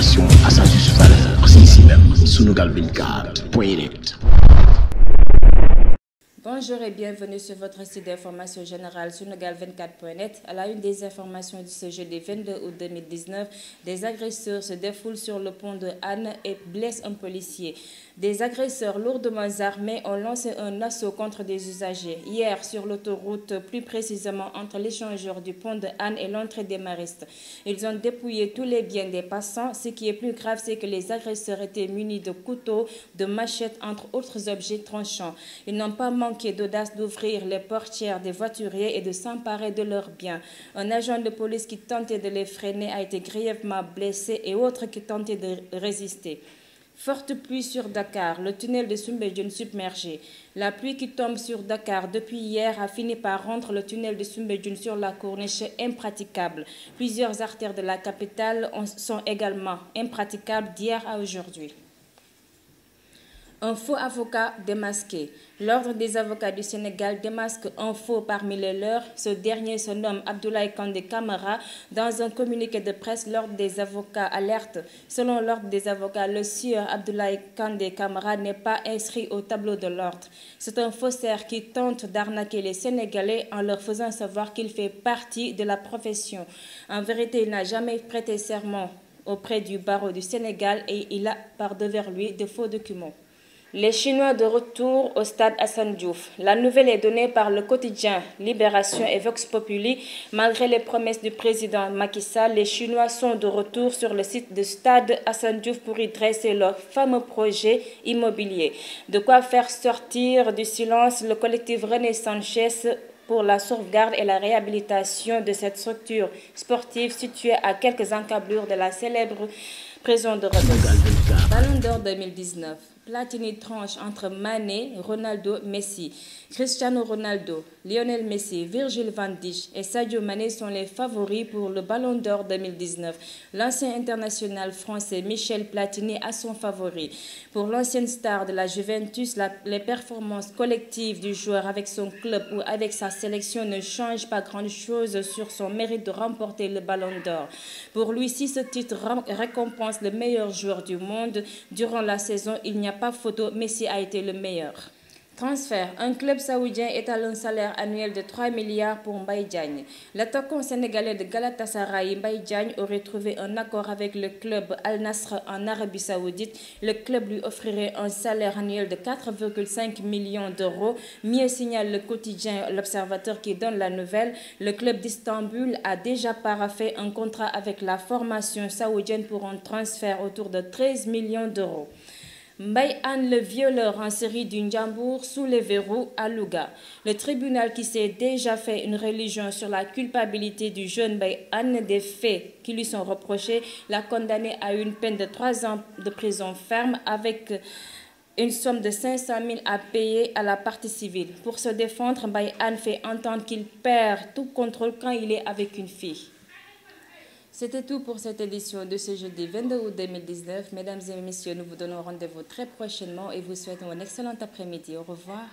L'information à sa juste valeur, c'est ici même, sunugal24.net. Bonjour et bienvenue sur votre site d'information générale sunugal24.net. À la une des informations de ce jeudi 22 août 2019, des agresseurs se défoulent sur le pont de Anne et blessent un policier. Des agresseurs lourdement armés ont lancé un assaut contre des usagers. Hier, sur l'autoroute, plus précisément entre l'échangeur du pont de Anne et l'entrée des Maristes. Ils ont dépouillé tous les biens des passants. Ce qui est plus grave, c'est que les agresseurs étaient munis de couteaux, de machettes, entre autres objets tranchants. Ils n'ont pas manqué d'audace d'ouvrir les portières des voituriers et de s'emparer de leurs biens. Un agent de police qui tentait de les freiner a été grièvement blessé et autres qui tentaient de résister. Forte pluie sur Dakar, le tunnel de Soumbédioune submergé. La pluie qui tombe sur Dakar depuis hier a fini par rendre le tunnel de Soumbédioune sur la corniche impraticable. Plusieurs artères de la capitale sont également impraticables d'hier à aujourd'hui. Un faux avocat démasqué. L'Ordre des avocats du Sénégal démasque un faux parmi les leurs. Ce dernier se nomme Abdoulaye Kandé Camara. Dans un communiqué de presse, l'Ordre des avocats alerte. Selon l'Ordre des avocats, le sieur Abdoulaye Kandé Camara n'est pas inscrit au tableau de l'ordre. C'est un faussaire qui tente d'arnaquer les Sénégalais en leur faisant savoir qu'il fait partie de la profession. En vérité, il n'a jamais prêté serment auprès du barreau du Sénégal et il a par devers lui de faux documents. Les Chinois de retour au stade Assane Diouf. La nouvelle est donnée par le quotidien Libération et Vox Populi. Malgré les promesses du président Macky Sall, les Chinois sont de retour sur le site du stade Assane Diouf pour y dresser leur fameux projet immobilier. De quoi faire sortir du silence le collectif René Sanchez pour la sauvegarde et la réhabilitation de cette structure sportive située à quelques encablures de la célèbre prison de Rebeuss. Ballon d'or 2019. Platini tranche entre Mané, Ronaldo, Messi. Cristiano Ronaldo, Lionel Messi, Virgil van Dijk et Sadio Mané sont les favoris pour le Ballon d'or 2019. L'ancien international français Michel Platini a son favori. Pour l'ancienne star de la Juventus, les performances collectives du joueur avec son club ou avec sa sélection ne changent pas grand-chose sur son mérite de remporter le Ballon d'or. Pour lui, si ce titre récompense le meilleur joueur du monde, durant la saison, il n'y a pas photo, Messi a été le meilleur. Transfert. Un club saoudien étale un salaire annuel de 3 milliards pour Mbaye Diagne. L'attaquant sénégalais de Galatasaray, Mbaye Diagne, aurait trouvé un accord avec le club Al Nasr en Arabie Saoudite. Le club lui offrirait un salaire annuel de 4,5 millions d'euros. Mieux signale le quotidien L'Observateur qui donne la nouvelle. Le club d'Istanbul a déjà paraphé un contrat avec la formation saoudienne pour un transfert autour de 13 millions d'euros. Mbaye Anne, le violeur en série du Ndiambour, sous les verrous à Louga. Le tribunal qui s'est déjà fait une religion sur la culpabilité du jeune Mbaye Anne des faits qui lui sont reprochés l'a condamné à une peine de 3 ans de prison ferme avec une somme de 500 000 à payer à la partie civile. Pour se défendre, Mbaye Anne fait entendre qu'il perd tout contrôle quand il est avec une fille. C'était tout pour cette édition de ce jeudi 22 août 2019. Mesdames et messieurs, nous vous donnons rendez-vous très prochainement et vous souhaitons un excellent après-midi. Au revoir.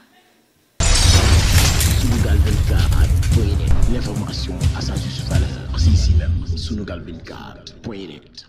Sunugal24.net. L'information à sa juste valeur, c'est ici même, sunugal24.net.